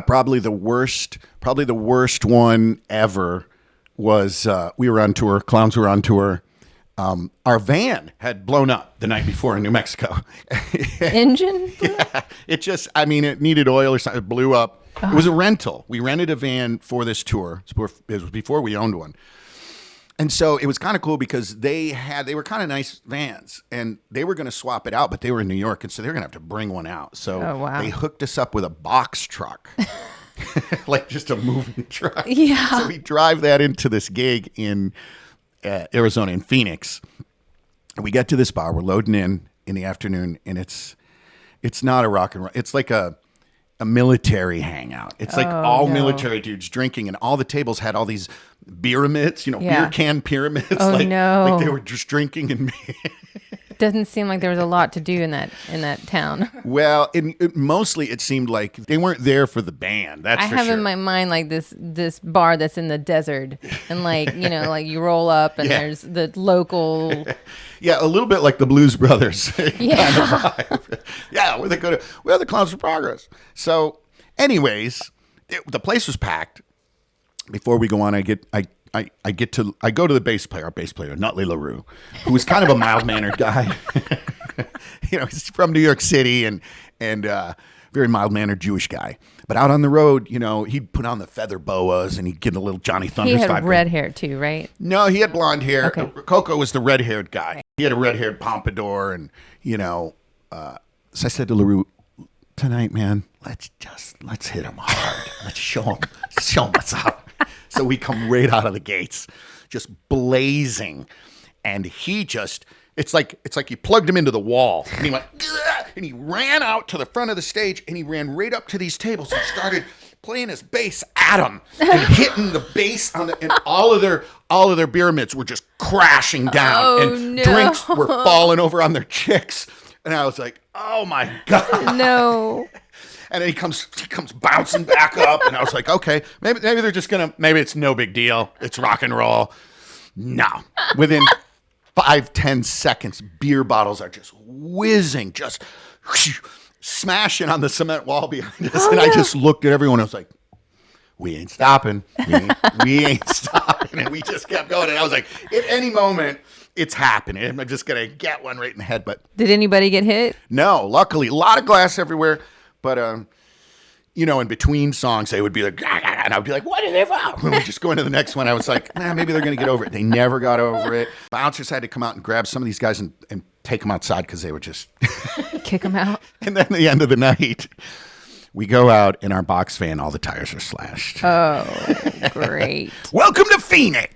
Probably the worst one ever was we were on tour. Clowns were on tour. Our van had blown up the night before in New Mexico. Engine? Yeah, it needed oil or something. It blew up. It was a rental. We rented a van for this tour. It was before we owned one. And so it was kind of cool because they were kind of nice vans and they were going to swap it out, but they were in New York. And so they were going to have to bring one out. So they hooked us up with a box truck, like just a moving truck. Yeah. So we drive that into this gig in Arizona, in Phoenix. And we get to this bar. We're loading in the afternoon, and it's not a rock and roll. It's like a military hangout. It's like all military dudes drinking, and all the tables had all these pyramids, beer can pyramids. Oh, like they were just drinking and Doesn't seem like there was a lot to do in that town. Well, mostly it seemed like they weren't there for the band. That's for sure. I have in my mind like this bar that's in the desert, and like you roll up and there's the local. Yeah, a little bit like the Blues Brothers. Yeah. Kind of vibe. Yeah, we're the Clowns for Progress. So, anyways, the place was packed. Before we go on, I go to the bass player, our bass player, Nutley LaRue, who was kind of a mild-mannered guy. He's from New York City and very mild-mannered Jewish guy. But out on the road, he'd put on the feather boas and he'd get a little Johnny Thunders vibe. He had red hair too, right? No, he had blonde hair. Okay. Coco was the red-haired guy. He had a red-haired pompadour, and so I said to LaRue, tonight, man, let's hit him hard. Let's show him what's up. So we come right out of the gates, just blazing, and it's like you plugged him into the wall, and he went, "Gah!" And he ran out to the front of the stage, and he ran right up to these tables and started playing his bass at them and hitting the bass and all of their pyramids were just crashing down, and drinks were falling over on their chicks, and I was like, oh my God, no. And then he comes bouncing back up, and I was like, okay, maybe they're just maybe it's no big deal. It's rock and roll. No. Within 5-10 seconds, beer bottles are just whizzing, just smashing on the cement wall behind us. And I just looked at everyone. I was like, we ain't stopping. We ain't stopping. And we just kept going. And I was like, at any moment, it's happening. I'm just going to get one right in the head. But did anybody get hit? No, luckily. A lot of glass everywhere. But, in between songs, they would be like, and I would be like, what are they about? And we'd just go into the next one. I was like, maybe they're going to get over it. They never got over it. Bouncers had to come out and grab some of these guys and take them outside because they would just kick them out. And then at the end of the night, we go out in our box van. All the tires are slashed. Oh, great. Welcome to Phoenix.